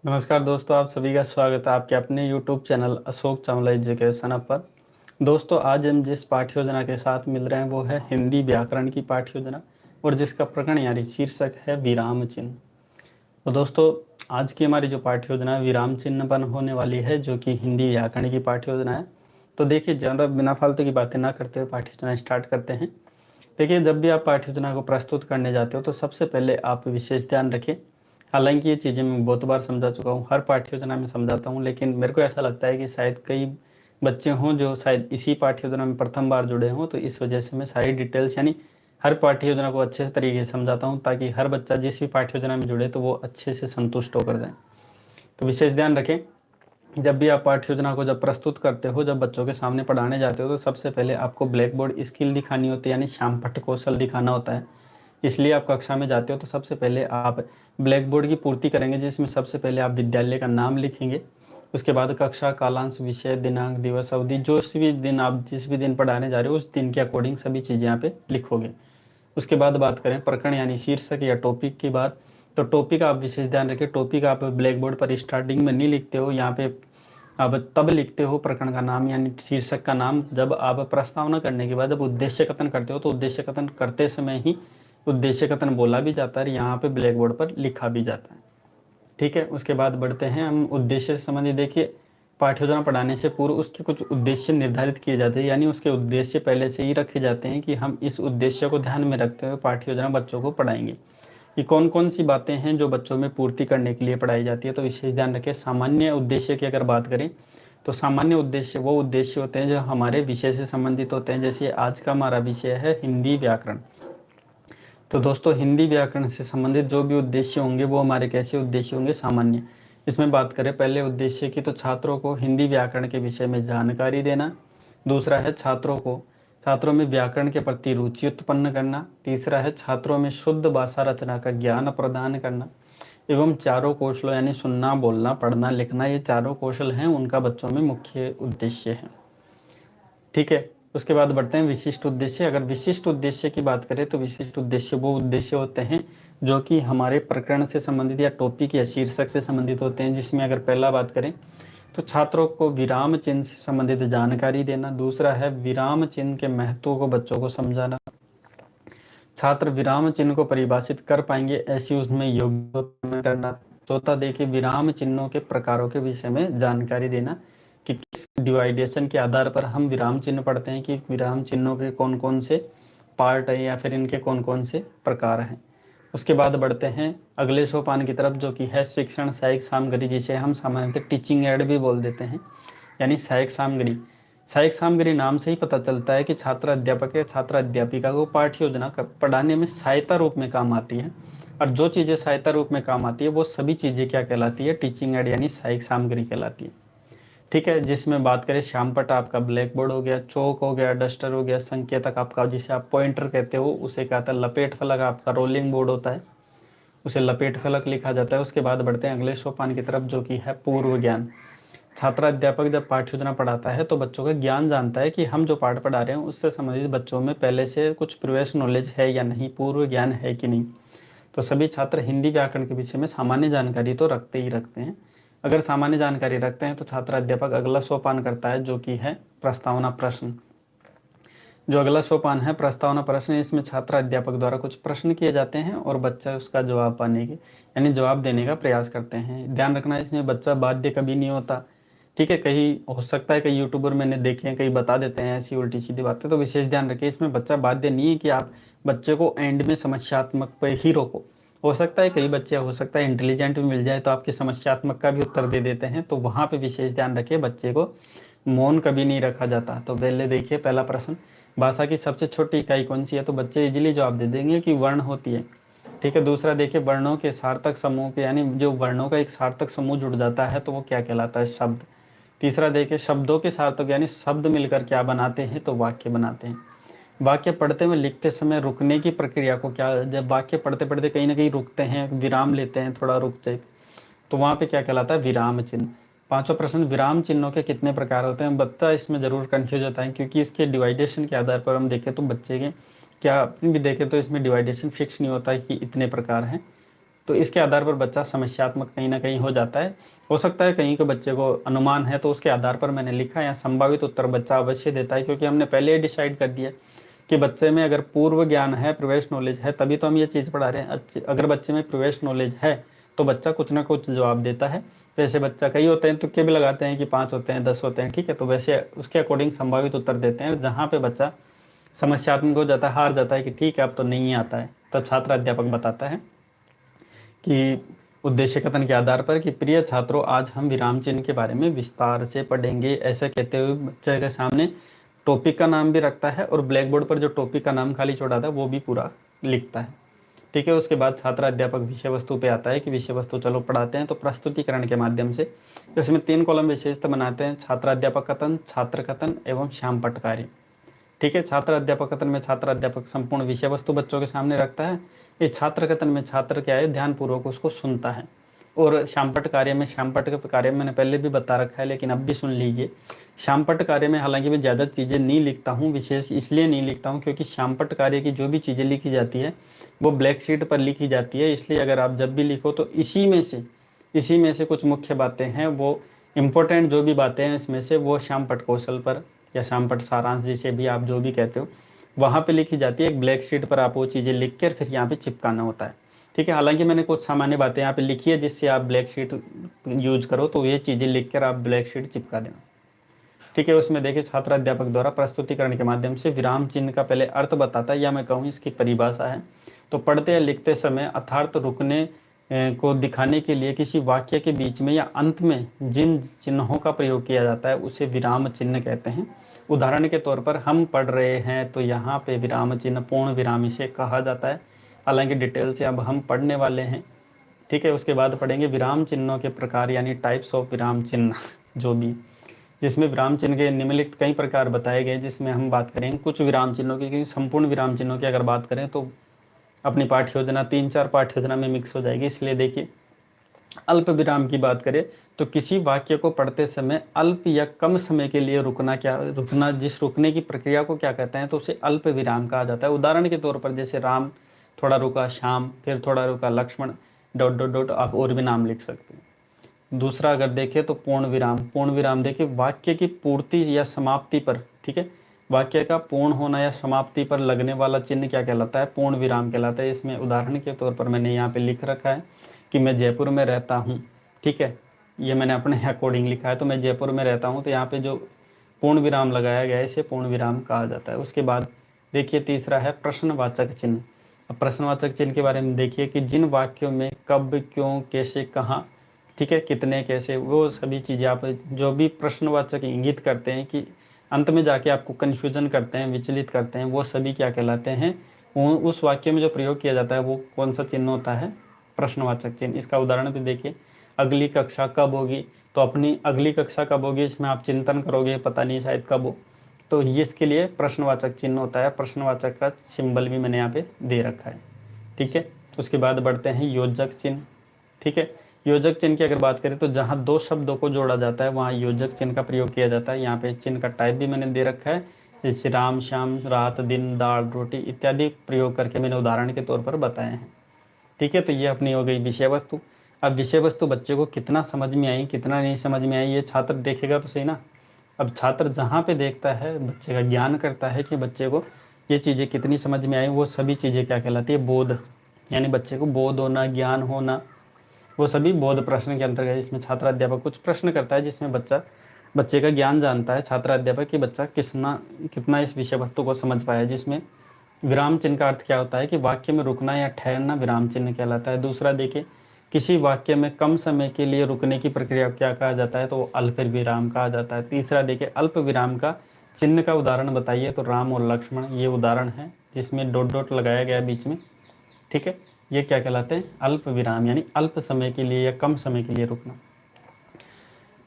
नमस्कार दोस्तों, आप सभी का स्वागत है आपके अपने YouTube channel Ashok Chawla education पर। दोस्तों, आज हम जिस पाठ्य योजना के साथ मिल रहे हैं वो है हिंदी व्याकरण की पाठ्य योजना और जिसका प्रकरण यानी शीर्षक है विराम चिन्ह। तो दोस्तों, आज की हमारी जो पाठ्य योजना है विराम चिन्ह पर होने वाली है, जो कि हिंदी व्याकरण की पाठ्य योजना है। तो देखिए, ज़्यादा बिना फालतू की बातें ना करते हुए पाठ्य योजना स्टार्ट करते हैं। देखिए, जब भी आप पाठ्य योजना को प्रस्तुत करने जाते हो तो सबसे पहले आप विशेष ध्यान रखें। हालांकि ये चीज़ें मैं बहुत बार समझा चुका हूँ, हर पाठ्य योजना में समझाता हूँ, लेकिन मेरे को ऐसा लगता है कि शायद कई बच्चे हों जो शायद इसी पाठ्य योजना में प्रथम बार जुड़े हों, तो इस वजह से मैं सारी डिटेल्स यानी हर पाठ्य योजना को अच्छे तरीके से समझाता हूँ, ताकि हर बच्चा जिस भी पाठ्य योजना में जुड़े तो वो अच्छे से संतुष्ट होकर जाए। तो विशेष ध्यान रखें, जब भी आप पाठ्य योजना को जब प्रस्तुत करते हो, जब बच्चों के सामने पढ़ाने जाते हो, तो सबसे पहले आपको ब्लैक बोर्ड स्किल दिखानी होती है, यानी श्यामपट्ट कौशल दिखाना होता है। इसलिए आप कक्षा में जाते हो तो सबसे पहले आप ब्लैक बोर्ड की पूर्ति करेंगे, जिसमें सबसे पहले आप विद्यालय का नाम लिखेंगे। उसके बाद कक्षा, कालांश, विषय, दिनांक, दिवस, अवधि, जो भी दिन आप जिस भी दिन पढ़ाने जा रहे हो उस दिन के अकॉर्डिंग सभी चीज़ें यहाँ पे लिखोगे। उसके बाद बात करें प्रकरण यानी शीर्षक या टॉपिक की बात, तो टॉपिक आप विशेष ध्यान रखें, टॉपिक आप ब्लैक बोर्ड पर स्टार्टिंग में नहीं लिखते हो, यहाँ पे आप तब लिखते हो प्रकरण का नाम यानी शीर्षक का नाम जब आप प्रस्तावना करने के बाद जब उद्देश्य कथन करते हो, तो उद्देश्य कथन करते समय ही उद्देश्य कथन बोला भी जाता है, यहाँ पे ब्लैक बोर्ड पर लिखा भी जाता है। ठीक है, उसके बाद बढ़ते हैं हम उद्देश्य से संबंधित। देखिए, पाठ्य योजना पढ़ाने से पूर्व उसके कुछ उद्देश्य निर्धारित किए जाते हैं, यानी उसके उद्देश्य पहले से ही रखे जाते हैं कि हम इस उद्देश्य को ध्यान में रखते हुए पाठ्य योजना बच्चों को पढ़ाएंगे। कि कौन कौन सी बातें हैं जो बच्चों में पूर्ति करने के लिए पढ़ाई जाती है। तो विशेष ध्यान रखें, सामान्य उद्देश्य की अगर बात करें तो सामान्य उद्देश्य वो उद्देश्य होते हैं जो हमारे विषय से संबंधित होते हैं। जैसे आज का हमारा विषय है हिंदी व्याकरण, तो दोस्तों हिंदी व्याकरण से संबंधित जो भी उद्देश्य होंगे वो हमारे कैसे उद्देश्य होंगे, सामान्य। इसमें बात करें पहले उद्देश्य की, तो छात्रों को हिंदी व्याकरण के विषय में जानकारी देना। दूसरा है छात्रों में व्याकरण के प्रति रुचि उत्पन्न करना। तीसरा है छात्रों में शुद्ध भाषा रचना का ज्ञान प्रदान करना। एवं चारों कौशलों यानी सुनना, बोलना, पढ़ना, लिखना, ये चारों कौशल हैं उनका बच्चों में मुख्य उद्देश्य है। ठीक है, उसके बाद बढ़ते हैं विशिष्ट उद्देश्य। अगर विशिष्ट उद्देश्य की बात करें तो विशिष्ट उद्देश्य वो उद्देश्य होते हैं जो कि हमारे प्रकरण से संबंधित या टॉपिक या शीर्षक से संबंधित होते हैं। जिसमें अगर पहला बात करें तो छात्रों को विराम चिन्ह से संबंधित जानकारी देना। दूसरा है विराम चिन्ह के महत्व को बच्चों को समझाना। छात्र विराम चिन्ह को परिभाषित कर पाएंगे ऐसी उसमें योग्यता करना। चौथा देखिए, विराम चिन्हों के प्रकारों के विषय में जानकारी देना कि किस डिवाइडेशन के आधार पर हम विराम चिन्ह पढ़ते हैं, कि विराम चिन्हों के कौन कौन से पार्ट है या फिर इनके कौन कौन से प्रकार हैं। उसके बाद बढ़ते हैं अगले सोपान की तरफ, जो कि है शिक्षण सहायक सामग्री, जिसे हम सामान्यतः टीचिंग एड भी बोल देते हैं, यानी सहायक सामग्री। सहायक सामग्री नाम से ही पता चलता है कि छात्र अध्यापक या छात्र अध्यापिका को पाठ्य योजना पढ़ाने में सहायता रूप में काम आती है। और जो चीज़ें सहायता रूप में काम आती है वो सभी चीज़ें क्या कहलाती है, टीचिंग एड यानी सहायक सामग्री कहलाती है। ठीक है, जिसमें बात करें श्यामपट्ट आपका ब्लैक बोर्ड हो गया, चौक हो गया, डस्टर हो गया, संकेतक आपका जिसे आप पॉइंटर कहते हो उसे कहता है, लपेट फलक आपका रोलिंग बोर्ड होता है, उसे लपेट फलक लिखा जाता है। उसके बाद बढ़ते हैं अगले सोपान की तरफ, जो कि है पूर्व ज्ञान। छात्र अध्यापक जब पाठ्य योजना पढ़ाता है तो बच्चों का ज्ञान जानता है कि हम जो पाठ पढ़ा रहे हैं उससे संबंधित बच्चों में पहले से कुछ प्रीवियस नॉलेज है या नहीं, पूर्व ज्ञान है कि नहीं। तो सभी छात्र हिंदी व्याकरण के विषय में सामान्य जानकारी तो रखते ही रखते हैं। अगर सामान्य जानकारी रखते हैं तो छात्र अध्यापक अगला सोपान करता है, जो कि है प्रस्तावना प्रश्न। जो अगला सोपान है प्रस्तावना प्रश्न, इसमें छात्र अध्यापक द्वारा कुछ प्रश्न किए जाते हैं और बच्चा उसका जवाब पाने के यानी जवाब देने का प्रयास करते हैं। ध्यान रखना, इसमें बच्चा बाध्य कभी नहीं होता। ठीक है, कहीं हो सकता है कई यूट्यूबर मैंने देखे हैं, कई बता देते हैं ऐसी उल्टी सीधी बातें, तो विशेष ध्यान रखिए इसमें बच्चा बाध्य नहीं है कि आप बच्चे को एंड में समस्यात्मक पर ही रोको। हो सकता है कई बच्चे हो सकता है इंटेलिजेंट भी मिल जाए तो आपके समस्यात्मक का भी उत्तर दे देते हैं, तो वहाँ पे विशेष ध्यान रखिए बच्चे को मौन कभी नहीं रखा जाता। तो पहले देखिए पहला प्रश्न, भाषा की सबसे छोटी इकाई कौन सी है, तो बच्चे इजीली जवाब दे देंगे कि वर्ण होती है। ठीक है, दूसरा देखिए वर्णों के सार्थक समूह के यानी जो वर्णों का एक सार्थक समूह जुड़ जाता है तो वो क्या कहलाता है, शब्द। तीसरा देखिए शब्दों के सार्थक यानी शब्द मिलकर क्या बनाते हैं, तो वाक्य बनाते हैं। वाक्य पढ़ते में लिखते समय रुकने की प्रक्रिया को क्या, जब वाक्य पढ़ते पढ़ते कहीं ना कहीं रुकते हैं, विराम लेते हैं, थोड़ा रुक जाए, तो वहाँ पे क्या कहलाता है, विराम चिन्ह। पांचवा प्रश्न, विराम चिन्हों के कितने प्रकार होते हैं। बच्चा इसमें जरूर कंफ्यूज होता है क्योंकि इसके डिवाइडेशन के आधार पर हम देखें तो बच्चे के क्या भी देखें तो इसमें डिवाइडेशन फिक्स नहीं होता है कि इतने प्रकार हैं। तो इसके आधार पर बच्चा समस्यात्मक कहीं ना कहीं हो जाता है। हो सकता है कहीं के बच्चे को अनुमान है तो उसके आधार पर मैंने लिखा, या संभावित उत्तर बच्चा अवश्य देता है, क्योंकि हमने पहले ही डिसाइड कर दिया कि बच्चे में अगर पूर्व ज्ञान है, प्रवेश नॉलेज है, तभी तो हम ये चीज़ पढ़ा रहे हैं। अगर बच्चे में प्रवेश नॉलेज है तो बच्चा कुछ ना कुछ जवाब देता है। वैसे बच्चा कई होते हैं तुक्के भी लगाते हैं कि 5 होते हैं, 10 होते हैं, ठीक है, तो वैसे उसके अकॉर्डिंग संभावित उत्तर देते हैं। जहाँ पे बच्चा समस्यात्मक हो जाता है, हार जाता है कि ठीक है अब तो नहीं आता है, तब छात्र अध्यापक बताता है कि उद्देश्य कथन के आधार पर कि प्रिय छात्रों, आज हम विराम चिन्ह के बारे में विस्तार से पढ़ेंगे। ऐसा कहते हुए बच्चे के सामने टॉपिक का नाम भी रखता है और ब्लैक बोर्ड पर जो टॉपिक का नाम खाली छोड़ा था वो भी पूरा लिखता है, ठीक है। उसके बाद छात्र अध्यापक विषय वस्तु पे आता है कि विषय वस्तु चलो पढ़ाते हैं, तो प्रस्तुतिकरण के माध्यम से इसमें 3 कॉलम विशेषता बनाते हैं: छात्र अध्यापक कथन, छात्र कथन एवं श्याम पट कार्य, ठीक है। छात्र अध्यापक कथन में छात्र अध्यापक संपूर्ण विषय वस्तु बच्चों के सामने रखता है। ये छात्र कथन में छात्र क्या है, ध्यानपूर्वक उसको सुनता है। और श्यामपट कार्य में, श्यामपट के कार्य में मैंने पहले भी बता रखा है लेकिन अब भी सुन लीजिए। श्यामपट कार्य में हालांकि मैं ज़्यादा चीज़ें नहीं लिखता हूँ, विशेष इसलिए नहीं लिखता हूँ क्योंकि श्यामपट कार्य की जो भी चीज़ें लिखी जाती है वो ब्लैक शीट पर लिखी जाती है, इसलिए अगर आप जब भी लिखो तो इसी में से कुछ मुख्य बातें हैं, वो इम्पोर्टेंट जो भी बातें हैं इसमें से वो श्यामपट कौशल पर या श्यामपट सारांश जिसे भी आप जो भी कहते हो वहाँ पे लिखी जाती है। एक ब्लैक शीट पर आप वो चीज़ें लिख कर फिर यहाँ पे चिपकाना होता है, ठीक है। हालांकि मैंने कुछ सामान्य बातें यहाँ पे लिखी है जिससे आप ब्लैक शीट यूज करो, तो ये चीज़ें लिख कर आप ब्लैक शीट चिपका देना, ठीक है। उसमें देखिए छात्र अध्यापक द्वारा प्रस्तुतिकरण के माध्यम से विराम चिन्ह का पहले अर्थ बताता है, या मैं कहूँ इसकी परिभाषा है। तो पढ़ते या लिखते समय अर्थात रुकने को दिखाने के लिए किसी वाक्य के बीच में या अंत में जिन चिन्हों का प्रयोग किया जाता है उसे विराम चिन्ह कहते हैं। उदाहरण के तौर पर हम पढ़ रहे हैं तो यहाँ पे विराम चिन्ह पूर्ण विराम इसे कहा जाता है। हालांकि डिटेल से अब हम पढ़ने वाले हैं, ठीक है। उसके बाद पढ़ेंगे विराम चिन्हों के प्रकार यानी टाइप्स ऑफ विराम चिन्ह, जो भी जिसमें विराम चिन्ह के निम्नलिखित कई प्रकार बताए गए, जिसमें हम बात करेंगे कुछ विराम चिन्हों की, क्योंकि संपूर्ण विराम चिन्हों की अगर बात करें तो अपनी पाठ्य योजना 3-4 पाठ्य योजना में मिक्स हो जाएगी। इसलिए देखिए अल्प विराम की बात करें तो किसी वाक्य को पढ़ते समय अल्प या कम समय के लिए रुकना जिस रुकने की प्रक्रिया को क्या कहते हैं तो उसे अल्प विराम कहा जाता है। उदाहरण के तौर पर जैसे राम थोड़ा रुका, श्याम फिर थोड़ा रुका, लक्ष्मण ... आप और भी नाम लिख सकते हैं। दूसरा अगर देखें तो पूर्ण विराम देखिए वाक्य की पूर्ति या समाप्ति पर, ठीक है, वाक्य का पूर्ण होना या समाप्ति पर लगने वाला चिन्ह क्या कहलाता है, पूर्ण विराम कहलाता है। इसमें उदाहरण के तौर पर मैंने यहाँ पे लिख रखा है कि मैं जयपुर में रहता हूँ, ठीक है, ये मैंने अपने अकॉर्डिंग लिखा है, तो मैं जयपुर में रहता हूँ, तो यहाँ पे जो पूर्ण विराम लगाया गया है इसे पूर्ण विराम कहा जाता है। उसके बाद देखिए तीसरा है प्रश्नवाचक चिन्ह। अब प्रश्नवाचक चिन्ह के बारे में देखिए कि जिन वाक्यों में कब, क्यों, कैसे, कहाँ, ठीक है, कितने, कैसे, वो सभी चीज़ें आप जो भी प्रश्नवाचक इंगित करते हैं कि अंत में जाके आपको कन्फ्यूजन करते हैं, विचलित करते हैं, वो सभी क्या कहलाते हैं, उस वाक्य में जो प्रयोग किया जाता है वो कौन सा चिन्ह होता है, प्रश्नवाचक चिन्ह। इसका उदाहरण भी देखिए, अगली कक्षा कब होगी, तो अपनी अगली कक्षा कब होगी इसमें आप चिंतन करोगे, पता नहीं शायद कब हो, तो ये इसके लिए प्रश्नवाचक चिन्ह होता है। प्रश्नवाचक का सिंबल भी मैंने यहाँ पे दे रखा है, ठीक है। उसके बाद बढ़ते हैं योजक चिन्ह, ठीक है। योजक चिन्ह की अगर बात करें तो जहाँ 2 शब्दों को जोड़ा जाता है वहाँ योजक चिन्ह का प्रयोग किया जाता है। यहाँ पे चिन्ह का टाइप भी मैंने दे रखा है, जैसे राम, श्याम, रात, दिन, दाल, रोटी इत्यादि प्रयोग करके मैंने उदाहरण के तौर पर बताए हैं, ठीक है। तो ये अपनी हो गई विषय वस्तु। अब विषय वस्तु बच्चे को कितना समझ में आई, कितना नहीं समझ में आई, ये छात्र देखेगा तो सही ना। अब छात्र जहाँ पे देखता है बच्चे का ज्ञान करता है कि बच्चे को ये चीज़ें कितनी समझ में आई, वो सभी चीज़ें क्या कहलाती है, बोध, यानी बच्चे को बोध होना, ज्ञान होना, वो सभी बोध प्रश्न के अंतर्गत। इसमें छात्र अध्यापक कुछ प्रश्न करता है जिसमें बच्चे का ज्ञान जानता है छात्र अध्यापक कि बच्चा कितना इस विषय वस्तु को समझ पाया। जिसमें विराम चिन्ह का अर्थ क्या होता है कि वाक्य में रुकना या ठहरना विराम चिन्ह कहलाता है। दूसरा देखिए किसी वाक्य में कम समय के लिए रुकने की प्रक्रिया क्या कहा जाता है, तो वो अल्प विराम कहा जाता है। तीसरा देखिए अल्प विराम का चिन्ह का उदाहरण बताइए, तो राम और लक्ष्मण ये उदाहरण है जिसमें ... लगाया गया बीच में, ठीक है। ये क्या कहलाते हैं, अल्प विराम, यानी अल्प समय के लिए या कम समय के लिए रुकना।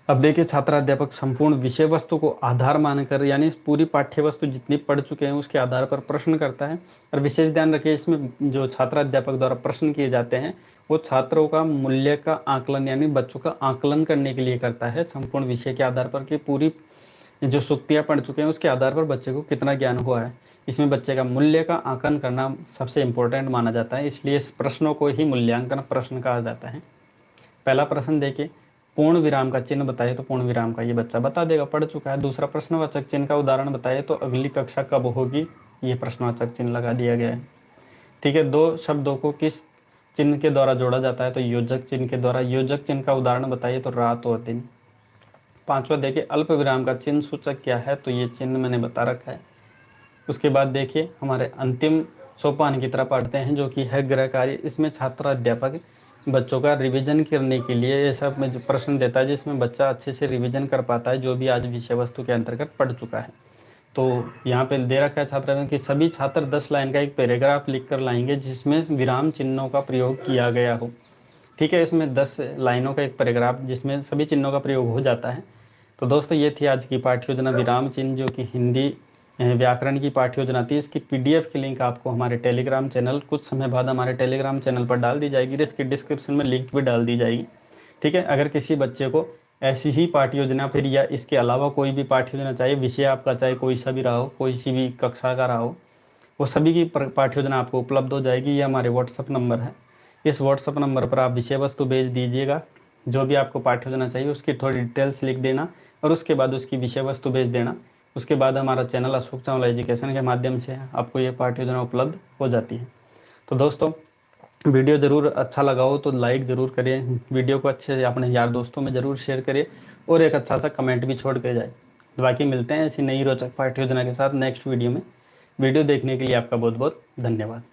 अब देखिए छात्र अध्यापक संपूर्ण विषय वस्तु को आधार मानकर, यानी पूरी पाठ्य वस्तु जितनी पढ़ चुके हैं उसके आधार पर प्रश्न करता है। और विशेष ध्यान रखिए इसमें जो छात्र अध्यापक द्वारा प्रश्न किए जाते हैं वो छात्रों का मूल्य का आकलन, यानी बच्चों का आकलन करने के लिए करता है संपूर्ण विषय के आधार पर कि पूरी जो सूक्तियाँ पढ़ चुके हैं उसके आधार पर बच्चे को कितना ज्ञान हुआ है। इसमें बच्चे का मूल्य का आकलन करना सबसे इम्पोर्टेंट माना जाता है, इसलिए इस प्रश्नों को ही मूल्यांकन प्रश्न कहा जाता है। पहला प्रश्न देखिए, पूर्ण विराम का चिन्ह बताइए, तो पूर्ण विराम का ये बच्चा बता देगा, पढ़ चुका है। दूसरा, प्रश्नवाचक चिन्ह का उदाहरण बताइए, तो अगली कक्षा कब होगी, ये प्रश्नवाचक चिन्ह लगा दिया गया है। ठीक है, दो शब्दों को किस चिन्ह के द्वारा जोड़ा जाता है, तो योजक चिन्ह के द्वारा। योजक चिन्ह का उदाहरण बताइए, तो रात और दिन। पांचवा देखिए, अल्प विराम का चिन्ह सूचक क्या है, तो ये चिन्ह मैंने बता रखा है। उसके बाद देखिए हमारे अंतिम सोपान की तरफ पढ़ते हैं, जो कि है गृह कार्य। इसमें छात्र अध्यापक बच्चों का रिवीजन करने के लिए ये सब में जो प्रश्न देता है, जिसमें बच्चा अच्छे से रिवीजन कर पाता है जो भी आज विषय वस्तु के अंतर्गत पढ़ चुका है। तो यहाँ पे दे रखा है छात्र में कि सभी छात्र 10 लाइन का एक पैराग्राफ लिख कर लाएंगे जिसमें विराम चिन्हों का प्रयोग किया गया हो। ठीक है, इसमें 10 लाइनों का एक पैराग्राफ जिसमें सभी चिन्हों का प्रयोग हो जाता है। तो दोस्तों ये थी आज की पाठ्य योजना विराम चिन्ह, जो कि हिंदी व्याकरण की पाठ्य योजना थी। इसकी पीडीएफ की लिंक आपको हमारे टेलीग्राम चैनल कुछ समय बाद हमारे टेलीग्राम चैनल पर डाल दी जाएगी। इसकी डिस्क्रिप्शन में लिंक भी डाल दी जाएगी। ठीक है, अगर किसी बच्चे को ऐसी ही पाठ्य योजना फिर या इसके अलावा कोई भी पाठ्य योजना चाहिए, विषय आपका चाहे कोई सा भी रहा हो, कोई सी भी कक्षा का रहा हो, वो सभी की पाठ्य योजना आपको उपलब्ध हो जाएगी। ये हमारे व्हाट्सअप नंबर है, इस व्हाट्सअप नंबर पर आप विषय वस्तु भेज दीजिएगा। जो भी आपको पाठ्य योजना चाहिए उसकी थोड़ी डिटेल्स लिख देना और उसके बाद उसकी विषय वस्तु भेज देना। उसके बाद हमारा चैनल अशोक चावला एजुकेशन के माध्यम से आपको ये पाठ्य योजना उपलब्ध हो जाती है। तो दोस्तों वीडियो ज़रूर अच्छा लगा हो तो लाइक ज़रूर करिए, वीडियो को अच्छे से अपने यार दोस्तों में ज़रूर शेयर करिए और एक अच्छा सा कमेंट भी छोड़ के जाए। बाकी मिलते हैं ऐसी नई रोचक पाठ्य योजना के साथ नेक्स्ट वीडियो में। वीडियो देखने के लिए आपका बहुत बहुत धन्यवाद।